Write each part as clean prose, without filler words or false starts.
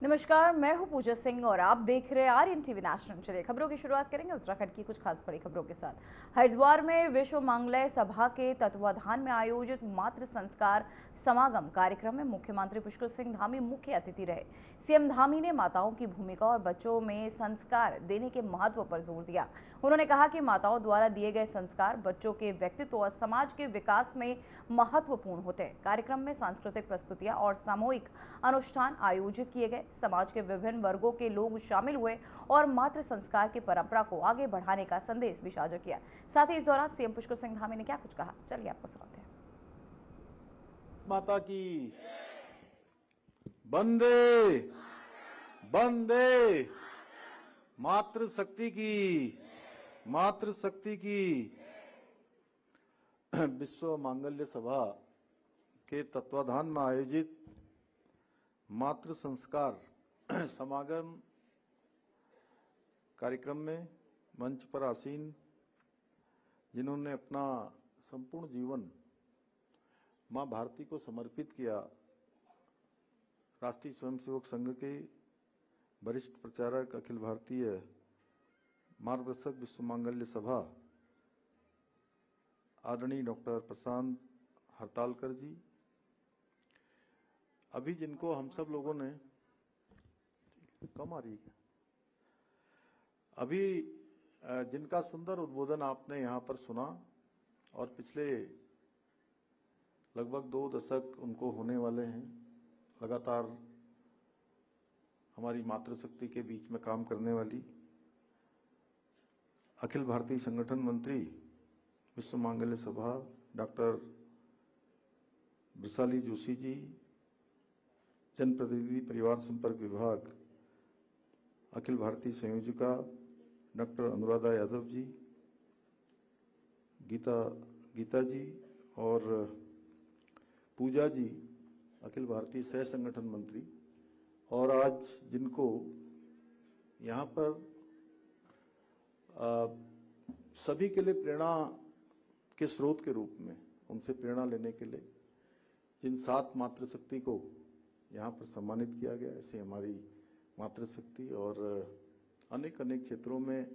नमस्कार, मैं हूं पूजा सिंह और आप देख रहे हैं आर्यन टीवी नेशनल। चलिए खबरों की शुरुआत करेंगे उत्तराखंड की कुछ खास बड़ी खबरों के साथ। हरिद्वार में विश्व मंगलय सभा के तत्वाधान में आयोजित मातृ संस्कार समागम कार्यक्रम में मुख्यमंत्री पुष्कर सिंह धामी मुख्य अतिथि रहे। सीएम धामी ने माताओं की भूमिका और बच्चों में संस्कार देने के महत्व पर जोर दिया। उन्होंने कहा कि माताओं द्वारा दिए गए संस्कार बच्चों के व्यक्तित्व और समाज के विकास में महत्वपूर्ण होते हैं। कार्यक्रम में सांस्कृतिक प्रस्तुतियां और सामूहिक अनुष्ठान आयोजित किए गए। समाज के विभिन्न वर्गों के लोग शामिल हुए और मातृ संस्कार की परंपरा को आगे बढ़ाने का संदेश भी साझा किया। साथ ही इस दौरान सीएम पुष्कर सिंह धामी ने क्या कुछ कहा, चलिए आपको सुनाते हैं। माता की वंदे वंदे, मातृशक्ति की विश्व मांगल्य सभा के तत्वाधान में आयोजित मातृ संस्कार समागम कार्यक्रम में मंच पर आसीन जिन्होंने अपना संपूर्ण जीवन मां भारती को समर्पित किया, राष्ट्रीय स्वयंसेवक संघ के वरिष्ठ प्रचारक, अखिल भारतीय मार्गदर्शक विश्व मांगल्य सभा आदरणीय डॉक्टर प्रशांत हरतालकर जी, अभी जिनको हम सब लोगों ने कम आ रही है, अभी जिनका सुंदर उद्बोधन आपने यहाँ पर सुना और पिछले लगभग 2 दशक उनको होने वाले हैं, लगातार हमारी मातृशक्ति के बीच में काम करने वाली अखिल भारतीय संगठन मंत्री विश्व मांगल्य सभा डॉक्टर वृषाली जोशी जी, जनप्रतिनिधि परिवार संपर्क विभाग अखिल भारतीय संयोजिका डॉक्टर अनुराधा यादव जी, गीता जी और पूजा जी, अखिल भारतीय सह संगठन मंत्री, और आज जिनको यहाँ पर सभी के लिए प्रेरणा के स्रोत के रूप में उनसे प्रेरणा लेने के लिए जिन 7 मातृशक्ति को यहाँ पर सम्मानित किया गया, ऐसे हमारी मातृशक्ति और अनेक क्षेत्रों में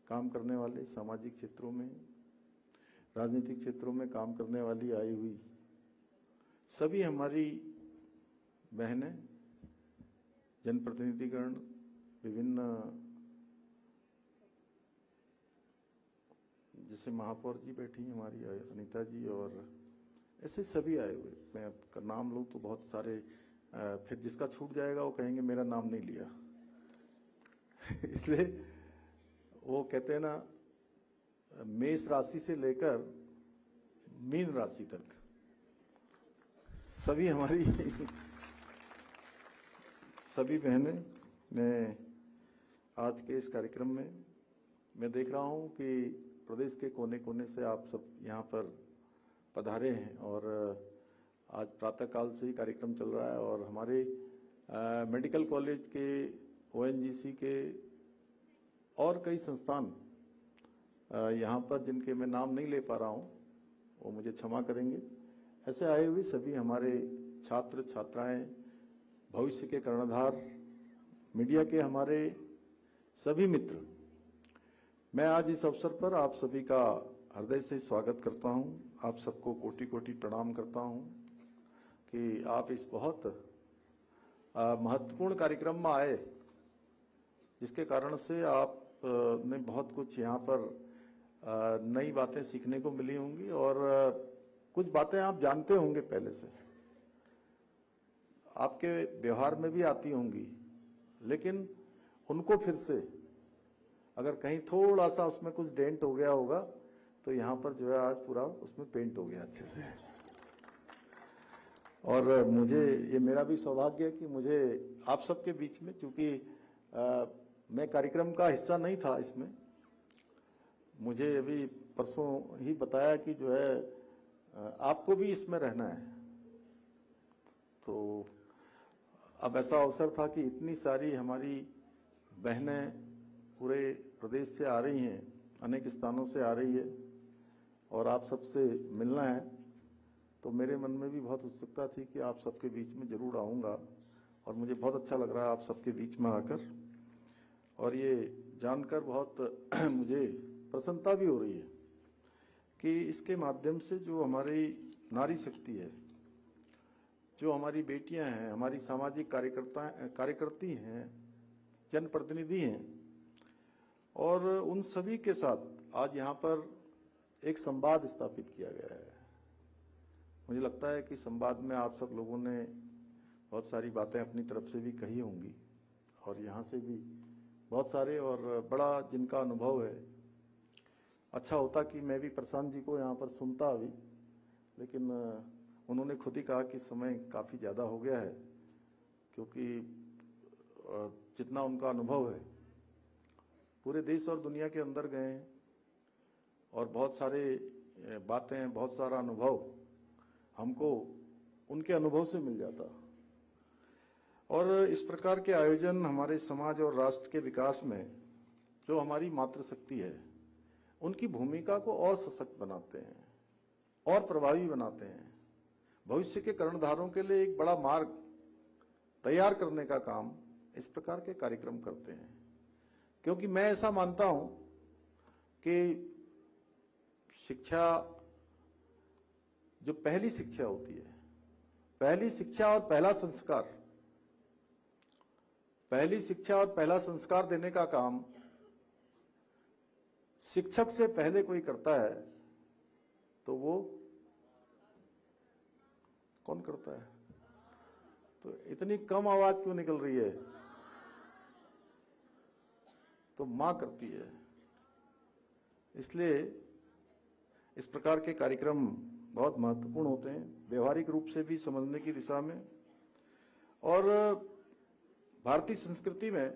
काम करने वाले, सामाजिक क्षेत्रों में, राजनीतिक क्षेत्रों में काम करने वाली आई हुई सभी हमारी बहनें, जनप्रतिनिधिगण, विभिन्न जैसे महापौर जी बैठी हैं हमारी अनीता जी, और ऐसे सभी आए हुए। मैं आपका नाम लूँ तो बहुत सारे, फिर जिसका छूट जाएगा वो कहेंगे मेरा नाम नहीं लिया इसलिए वो कहते हैं ना, मेष राशि से लेकर मीन राशि तक सभी हमारी सभी बहनें, मैं आज के इस कार्यक्रम में मैं देख रहा हूं कि प्रदेश के कोने कोने से आप सब यहाँ पर पधारे हैं और आज प्रातःकाल से ही कार्यक्रम चल रहा है और हमारे मेडिकल कॉलेज के, ओएनजीसी के और कई संस्थान यहाँ पर जिनके मैं नाम नहीं ले पा रहा हूँ, वो मुझे क्षमा करेंगे। ऐसे आए हुए सभी हमारे छात्र छात्राएं, भविष्य के कर्णधार, मीडिया के हमारे सभी मित्र, मैं आज इस अवसर पर आप सभी का हृदय से स्वागत करता हूं। आप सबको कोटि कोटि प्रणाम करता हूं कि आप इस बहुत महत्वपूर्ण कार्यक्रम में आए, जिसके कारण से आप ने बहुत कुछ यहाँ पर नई बातें सीखने को मिली होंगी और कुछ बातें आप जानते होंगे पहले से, आपके व्यवहार में भी आती होंगी, लेकिन उनको फिर से अगर कहीं थोड़ा सा उसमें कुछ डेंट हो गया होगा तो यहाँ पर जो है आज पूरा उसमें पेंट हो गया अच्छे से। और मुझे ये मेरा भी सौभाग्य है कि मुझे आप सबके बीच में, क्योंकि मैं कार्यक्रम का हिस्सा नहीं था इसमें, मुझे अभी परसों ही बताया कि जो है आपको भी इसमें रहना है, तो अब ऐसा अवसर था कि इतनी सारी हमारी बहनें पूरे प्रदेश से आ रही हैं, अनेक स्थानों से आ रही है और आप सबसे मिलना है, तो मेरे मन में भी बहुत उत्सुकता थी कि आप सबके बीच में जरूर आऊँगा और मुझे बहुत अच्छा लग रहा है आप सबके बीच में आकर, और ये जानकर बहुत मुझे प्रसन्नता भी हो रही है कि इसके माध्यम से जो हमारी नारी शक्ति है, जो हमारी बेटियां हैं, हमारी सामाजिक कार्यकर्ती हैं, जनप्रतिनिधि हैं, और उन सभी के साथ आज यहाँ पर एक संवाद स्थापित किया गया है। मुझे लगता है कि संवाद में आप सब लोगों ने बहुत सारी बातें अपनी तरफ से भी कही होंगी, और यहाँ से भी बहुत सारे, और बड़ा जिनका अनुभव है। अच्छा होता कि मैं भी प्रशांत जी को यहाँ पर सुनता अभी, लेकिन उन्होंने खुद ही कहा कि समय काफ़ी ज़्यादा हो गया है, क्योंकि जितना उनका अनुभव है पूरे देश और दुनिया के अंदर गए हैं, और बहुत सारे बातें, बहुत सारा अनुभव हमको उनके अनुभव से मिल जाता। और इस प्रकार के आयोजन हमारे समाज और राष्ट्र के विकास में जो हमारी मातृशक्ति है, उनकी भूमिका को और सशक्त बनाते हैं और प्रभावी बनाते हैं। भविष्य के कर्णधारों के लिए एक बड़ा मार्ग तैयार करने का काम इस प्रकार के कार्यक्रम करते हैं, क्योंकि मैं ऐसा मानता हूं कि शिक्षा, जो पहली शिक्षा होती है, पहली शिक्षा और पहला संस्कार, पहली शिक्षा और पहला संस्कार देने का काम शिक्षक से पहले कोई करता है तो वो कौन करता है? तो इतनी कम आवाज क्यों निकल रही है? तो मां करती है। इसलिए इस प्रकार के कार्यक्रम बहुत महत्वपूर्ण होते हैं, व्यवहारिक रूप से भी समझने की दिशा में। और भारतीय संस्कृति में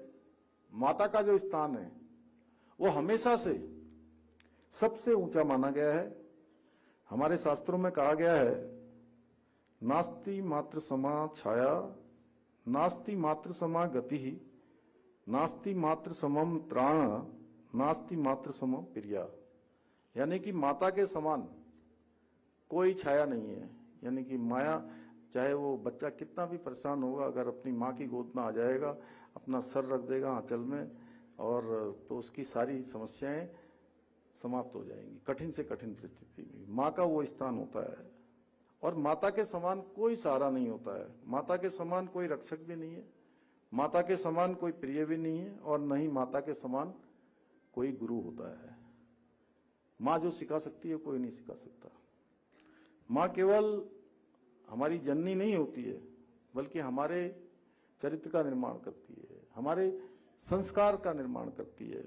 माता का जो स्थान है वो हमेशा से सबसे ऊंचा माना गया है। हमारे शास्त्रों में कहा गया है, नास्ति मातृ समा छाया, नास्ति मातृ समा गति, नास्ति मातृ समम त्राण, नास्ति मातृ समम प्रिया। यानी कि माता के समान कोई छाया नहीं है। यानी कि माया, चाहे वो बच्चा कितना भी परेशान होगा, अगर अपनी माँ की गोद में आ जाएगा, अपना सर रख देगा आंचल में, और तो उसकी सारी समस्याएं समाप्त हो जाएंगी। कठिन से कठिन परिस्थिति में माँ का वो स्थान होता है, और माता के समान कोई सहारा नहीं होता है। माता के समान कोई रक्षक भी नहीं है, माता के समान कोई प्रिय भी नहीं है, और न ही माता के समान कोई गुरु होता है। माँ जो सिखा सकती है कोई नहीं सिखा सकता। माँ केवल हमारी जननी नहीं होती है, बल्कि हमारे चरित्र का निर्माण करती है, हमारे संस्कार का निर्माण करती है,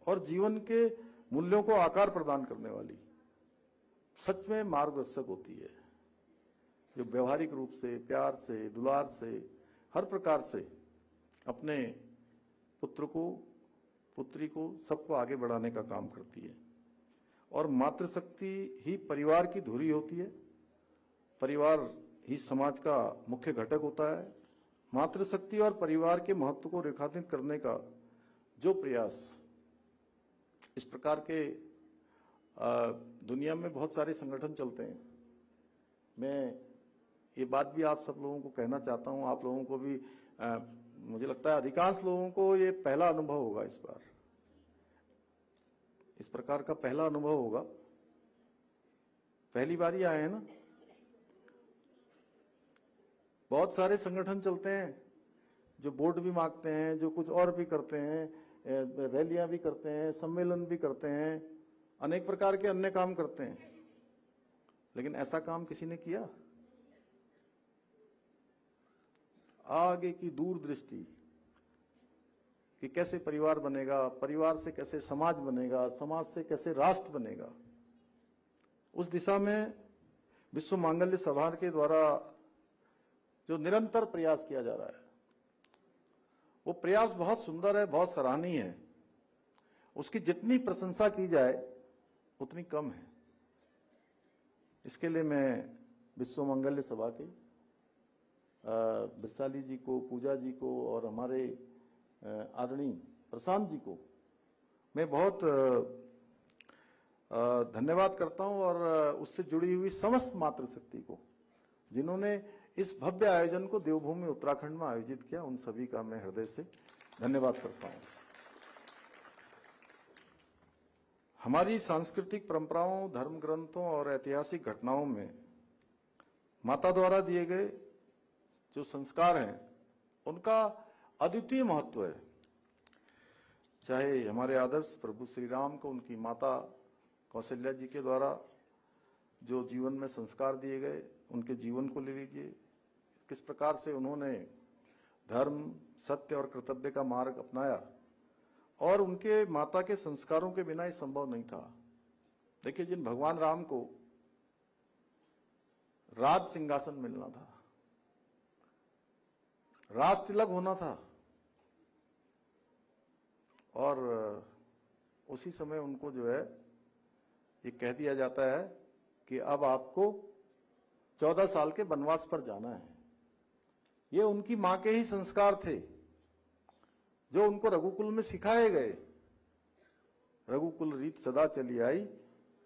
और जीवन के मूल्यों को आकार प्रदान करने वाली सच में मार्गदर्शक होती है, जो व्यवहारिक रूप से, प्यार से, दुलार से, हर प्रकार से अपने पुत्र को, पुत्री को, सबको आगे बढ़ाने का काम करती है। और मातृशक्ति ही परिवार की धुरी होती है, परिवार ही समाज का मुख्य घटक होता है। मातृशक्ति और परिवार के महत्व को रेखांकित करने का जो प्रयास इस प्रकार के दुनिया में बहुत सारे संगठन चलते हैं। मैं ये बात भी आप सब लोगों को कहना चाहता हूं, आप लोगों को भी मुझे लगता है अधिकांश लोगों को ये पहला अनुभव होगा, इस बार इस प्रकार का पहला अनुभव होगा, पहली बार ही आए हैं ना। बहुत सारे संगठन चलते हैं जो वोट भी मांगते हैं, जो कुछ और भी करते हैं, रैलियां भी करते हैं, सम्मेलन भी करते हैं, अनेक प्रकार के अन्य काम करते हैं, लेकिन ऐसा काम किसी ने किया? आगे की दूरदृष्टि कि कैसे परिवार बनेगा, परिवार से कैसे समाज बनेगा, समाज से कैसे राष्ट्र बनेगा, उस दिशा में विश्व मांगल्य सभा के द्वारा जो निरंतर प्रयास किया जा रहा है, वो प्रयास बहुत सुंदर है, बहुत सराहनीय है। उसकी जितनी प्रशंसा की जाए उतनी कम है। इसके लिए मैं विश्व मांगल्य सभा के बिरसाली जी को, पूजा जी को, और हमारे आदरणीय प्रशांत जी को मैं बहुत धन्यवाद करता हूं, और उससे जुड़ी हुई समस्त मातृशक्ति को, जिन्होंने इस भव्य आयोजन को देवभूमि उत्तराखंड में आयोजित किया, उन सभी का मैं हृदय से धन्यवाद करता हूं। हमारी सांस्कृतिक परंपराओं, धर्म ग्रंथों और ऐतिहासिक घटनाओं में माता द्वारा दिए गए जो संस्कार हैं उनका अद्वितीय महत्व है। चाहे हमारे आदर्श प्रभु श्री राम को उनकी माता कौशल्या जी के द्वारा जो जीवन में संस्कार दिए गए, उनके जीवन को ले लीजिए, किस प्रकार से उन्होंने धर्म, सत्य और कर्तव्य का मार्ग अपनाया, और उनके माता के संस्कारों के बिना ये संभव नहीं था। देखिए, जिन भगवान राम को राज सिंहासन मिलना था, राज तिलक होना था, और उसी समय उनको जो है ये कह दिया जाता है कि अब आपको 14 साल के वनवास पर जाना है। ये उनकी मां के ही संस्कार थे जो उनको रघुकुल में सिखाए गए। रघुकुल रीत सदा चली आई,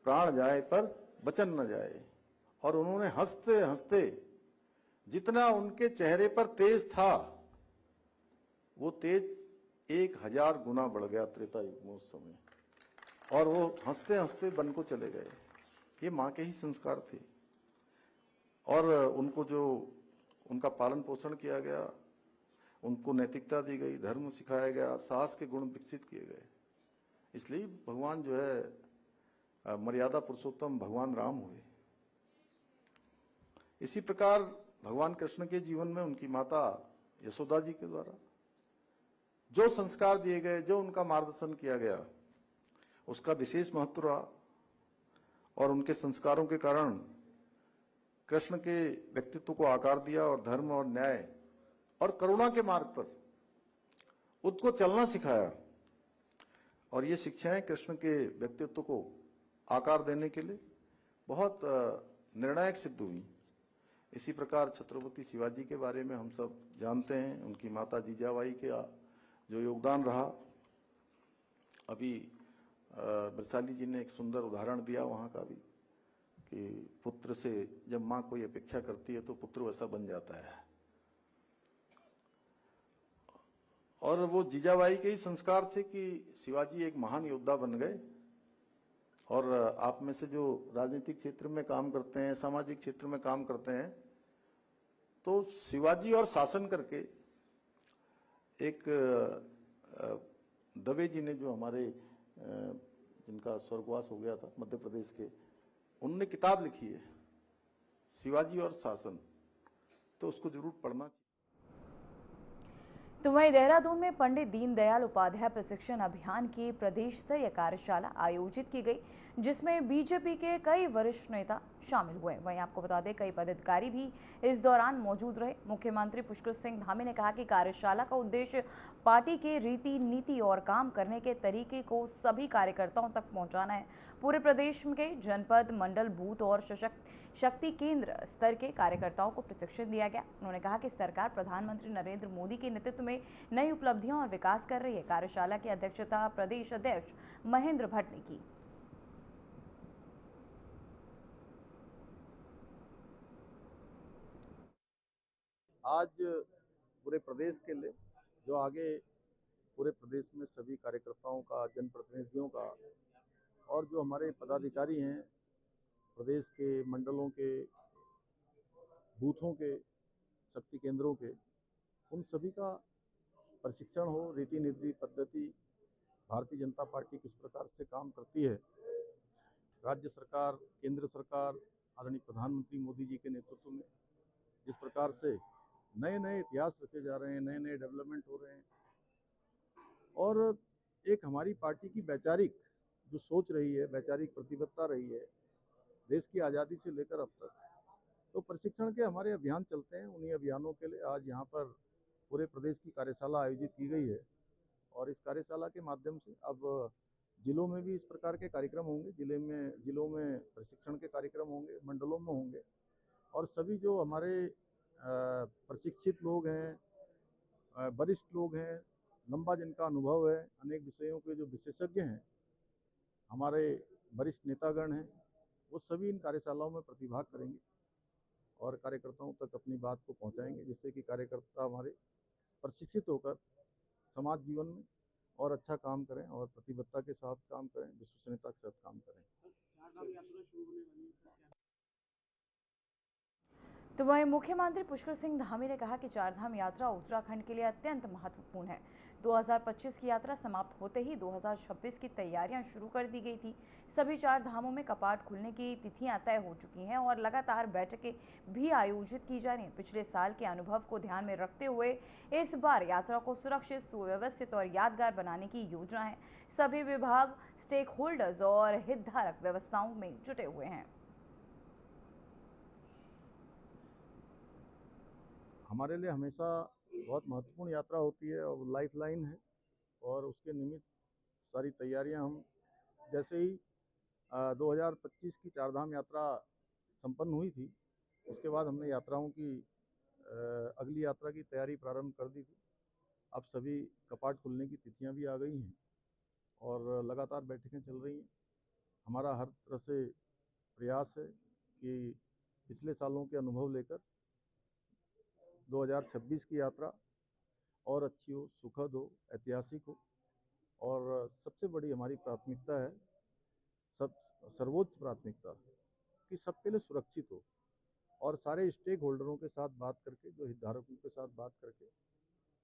प्राण जाए पर वचन न जाए। और उन्होंने हंसते हंसते, जितना उनके चेहरे पर तेज था, वो तेज 1000 गुना बढ़ गया त्रेता युग में उस समय, और वो हंसते हंसते वन को चले गए। ये मां के ही संस्कार थे, और उनको जो उनका पालन पोषण किया गया, उनको नैतिकता दी गई, धर्म सिखाया गया, साहस के गुण विकसित किए गए। इसलिए भगवान जो है मर्यादा पुरुषोत्तम भगवान राम हुए। इसी प्रकार भगवान कृष्ण के जीवन में उनकी माता यशोदा जी के द्वारा जो संस्कार दिए गए, जो उनका मार्गदर्शन किया गया, उसका विशेष महत्व रहा। और उनके संस्कारों के कारण कृष्ण के व्यक्तित्व को आकार दिया, और धर्म और न्याय और करुणा के मार्ग पर उसको चलना सिखाया। और ये शिक्षाएं कृष्ण के व्यक्तित्व को आकार देने के लिए बहुत निर्णायक सिद्ध हुई। इसी प्रकार छत्रपति शिवाजी के बारे में हम सब जानते हैं, उनकी माता जीजाबाई का जो योगदान रहा। अभी वैशाली जी ने एक सुंदर उदाहरण दिया वहां का भी, कि पुत्र से जब मां कोई अपेक्षा करती है तो पुत्र वैसा बन जाता है। और वो जीजाबाई के ही संस्कार थे कि शिवाजी एक महान योद्धा बन गए। और आप में से जो राजनीतिक क्षेत्र में काम करते हैं, सामाजिक क्षेत्र में काम करते हैं, तो शिवाजी और शासन करके एक दवे जी ने, जो हमारे जिनका स्वर्गवास हो गया था मध्य प्रदेश के, उन्होंने किताब लिखी है शिवाजी और शासन, तो उसको जरूर पढ़ना चाहिए। तो वहीं देहरादून में पंडित दीनदयाल उपाध्याय प्रशिक्षण अभियान की प्रदेश स्तरीय कार्यशाला आयोजित की गई, जिसमें बीजेपी के कई वरिष्ठ नेता शामिल हुए। वहीं आपको बता दें, कई पदाधिकारी भी इस दौरान मौजूद रहे। मुख्यमंत्री पुष्कर सिंह धामी ने कहा कि कार्यशाला का उद्देश्य पार्टी के रीति नीति और काम करने के तरीके को सभी कार्यकर्ताओं तक पहुंचाना है। पूरे प्रदेश के जनपद, मंडल, बूथ और शक्ति केंद्र स्तर के कार्यकर्ताओं को प्रशिक्षण दिया गया। उन्होंने कहा कि सरकार प्रधानमंत्री नरेंद्र मोदी के नेतृत्व में नई उपलब्धियां और विकास कर रही है। कार्यशाला की अध्यक्षता प्रदेश अध्यक्ष महेंद्र भट्ट ने की। आज पूरे प्रदेश के लिए, जो आगे पूरे प्रदेश में सभी कार्यकर्ताओं का, जनप्रतिनिधियों का, और जो हमारे पदाधिकारी हैं प्रदेश के, मंडलों के, बूथों के, शक्ति केंद्रों के, उन सभी का प्रशिक्षण हो। रीति नीति पद्धति, भारतीय जनता पार्टी किस प्रकार से काम करती है, राज्य सरकार, केंद्र सरकार, आदरणीय प्रधानमंत्री मोदी जी के नेतृत्व में जिस प्रकार से नए नए इतिहास रचे जा रहे हैं, नए नए डेवलपमेंट हो रहे हैं, और एक हमारी पार्टी की वैचारिक जो सोच रही है, वैचारिक प्रतिबद्धता रही है देश की आज़ादी से लेकर अब तक, तो प्रशिक्षण के हमारे अभियान चलते हैं। उन्हीं अभियानों के लिए आज यहाँ पर पूरे प्रदेश की कार्यशाला आयोजित की गई है। और इस कार्यशाला के माध्यम से अब जिलों में भी इस प्रकार के कार्यक्रम होंगे। जिलों में प्रशिक्षण के कार्यक्रम होंगे, मंडलों में होंगे, और सभी जो हमारे प्रशिक्षित लोग हैं, वरिष्ठ लोग हैं, लंबा जिनका अनुभव है, अनेक विषयों के जो विशेषज्ञ हैं, हमारे वरिष्ठ नेतागण हैं, वो सभी इन कार्यशालाओं में प्रतिभाग करेंगे। और कार्यकर्ताओं तक अपनी बात को पहुंचाएंगे, जिससे कि कार्यकर्ता हमारे प्रशिक्षित होकर समाज जीवन में और अच्छा काम करें और प्रतिबद्धता के साथ काम करें, विश्वसनीयता के साथ काम करें। तो वहीं मुख्यमंत्री पुष्कर सिंह धामी ने कहा कि चारधाम यात्रा उत्तराखंड के लिए अत्यंत महत्वपूर्ण है। 2025 की यात्रा समाप्त होते ही 2026 की तैयारियां शुरू कर दी गई थी। सभी चार धामों में कपाट खुलने की तिथियां तय हो चुकी हैं और लगातार बैठकें भी आयोजित की जा रही हैं। पिछले साल के अनुभव को ध्यान में रखते हुए इस बार यात्रा को सुरक्षित, सुव्यवस्थित और यादगार बनाने की योजना है। सभी विभाग, स्टेक होल्डर्स और हितधारक व्यवस्थाओं में जुटे हुए हैं। हमारे लिए हमेशा बहुत महत्वपूर्ण यात्रा होती है और लाइफ लाइन है, और उसके निमित्त सारी तैयारियां हम जैसे ही 2025 की चारधाम यात्रा संपन्न हुई थी, उसके बाद हमने यात्राओं की अगली यात्रा की तैयारी प्रारंभ कर दी थी। अब सभी कपाट खुलने की तिथियां भी आ गई हैं और लगातार बैठकें चल रही हैं। हमारा हर तरह से प्रयास है कि पिछले सालों के अनुभव लेकर 2026 की यात्रा और अच्छी हो, सुखद हो, ऐतिहासिक हो, और सबसे बड़ी हमारी प्राथमिकता है, सर्वोच्च प्राथमिकता कि सबके लिए सुरक्षित हो, और सारे स्टेक होल्डरों के साथ बात करके, जो हितधारकों के साथ बात करके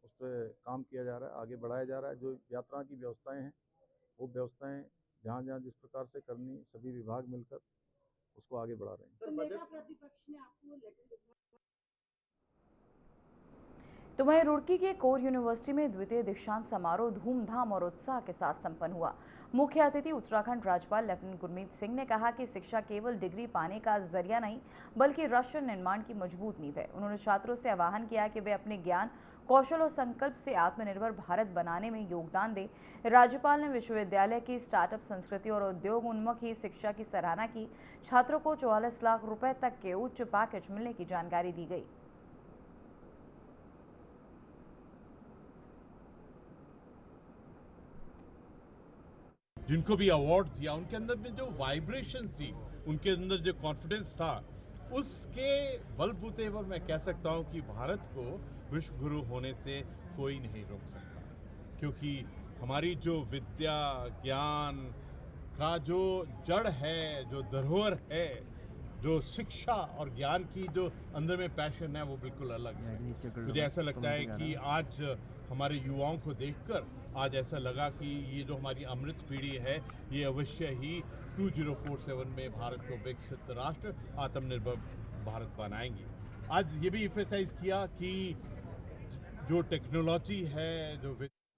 उस पर काम किया जा रहा है, आगे बढ़ाया जा रहा है। जो यात्रा की व्यवस्थाएं हैं, वो व्यवस्थाएं जहाँ जहाँ जिस प्रकार से करनी, सभी विभाग मिलकर उसको आगे बढ़ा रहे हैं। सर, नेता प्रतिपक्ष ने आपको लेटर लिखा। तो वहीं रुड़की के कोर यूनिवर्सिटी में द्वितीय दीक्षांत समारोह धूमधाम और उत्साह के साथ संपन्न हुआ। मुख्य अतिथि उत्तराखंड राज्यपाल लेफ्टिनेंट गुरमीत सिंह ने कहा कि शिक्षा केवल डिग्री पाने का जरिया नहीं, बल्कि राष्ट्र निर्माण की मजबूत नींव है। उन्होंने छात्रों से आह्वान किया कि वे अपने ज्ञान, कौशल और संकल्प से आत्मनिर्भर भारत बनाने में योगदान दें। राज्यपाल ने विश्वविद्यालय की स्टार्टअप संस्कृति और उद्योग उन्मुखी शिक्षा की सराहना की। छात्रों को 44 लाख रुपए तक के उच्च पैकेज मिलने की जानकारी दी गई। जिनको भी अवार्ड दिया, उनके अंदर में जो वाइब्रेशन थी, उनके अंदर जो कॉन्फिडेंस था, उसके बलबूते पर मैं कह सकता हूं कि भारत को विश्व गुरु होने से कोई नहीं रोक सकता, क्योंकि हमारी जो विद्या, ज्ञान का जो जड़ है, जो धरोहर है, जो शिक्षा और ज्ञान की जो अंदर में पैशन है, वो बिल्कुल अलग है। मुझे ऐसा लगता है कि आज हमारे युवाओं को देखकर आज ऐसा लगा कि ये जो हमारी अमृत पीढ़ी है, ये अवश्य ही 2047 में भारत को विकसित राष्ट्र, आत्मनिर्भर भारत बनाएंगे। आज ये भी एम्फसाइज किया कि जो टेक्नोलॉजी है, जो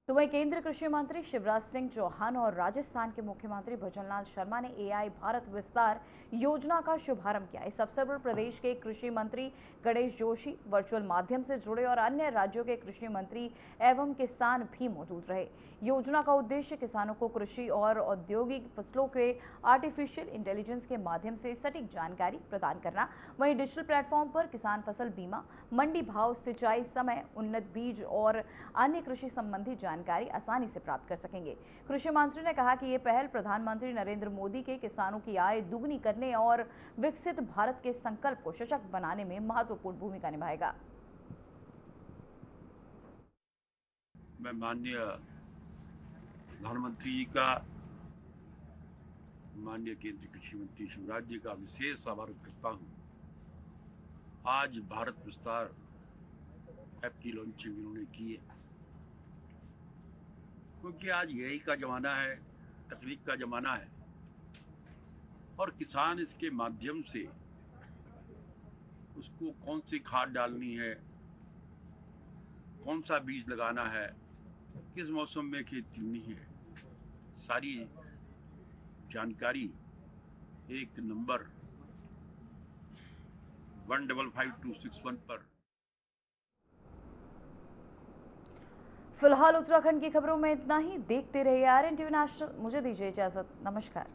तो वहीं केंद्रीय कृषि मंत्री शिवराज सिंह चौहान और राजस्थान के मुख्यमंत्री भजनलाल शर्मा ने एआई भारत विस्तार योजना का शुभारंभ किया। इस अवसर पर प्रदेश के कृषि मंत्री गणेश जोशी वर्चुअल माध्यम से जुड़े और अन्य राज्यों के कृषि मंत्री एवं किसान भी मौजूद रहे। योजना का उद्देश्य किसानों को कृषि और औद्योगिक फसलों के आर्टिफिशियल इंटेलिजेंस के माध्यम से सटीक जानकारी प्रदान करना। वहीं डिजिटल प्लेटफॉर्म पर किसान फसल बीमा, मंडी भाव, सिंचाई समय, उन्नत बीज और अन्य कृषि संबंधी जानकारी आसानी से प्राप्त कर सकेंगे। कृषि मंत्री ने कहा कि ये पहल प्रधानमंत्री नरेंद्र मोदी के किसानों की आय दुगनी करने और विकसित भारत के संकल्प को सशक्त बनाने में महत्वपूर्ण भूमिका निभाएगा। मैं माननीय प्रधानमंत्री जी का, माननीय केंद्रीय कृषि मंत्री शिवराज जी का विशेष आभार करता हूं। आज भारत विस्तार ऐप की लॉन्चिंग इन्होंने की है, क्योंकि आज एआई का जमाना है, तकनीक का जमाना है, और किसान इसके माध्यम से उसको कौन सी खाद डालनी है, कौन सा बीज लगाना है, किस मौसम में खेती करनी है, सारी जानकारी एक नंबर 155261 पर। फिलहाल उत्तराखंड की खबरों में इतना ही। देखते रहिए आरएन टीवी नेशनल। मुझे दीजिए इजाजत। नमस्कार।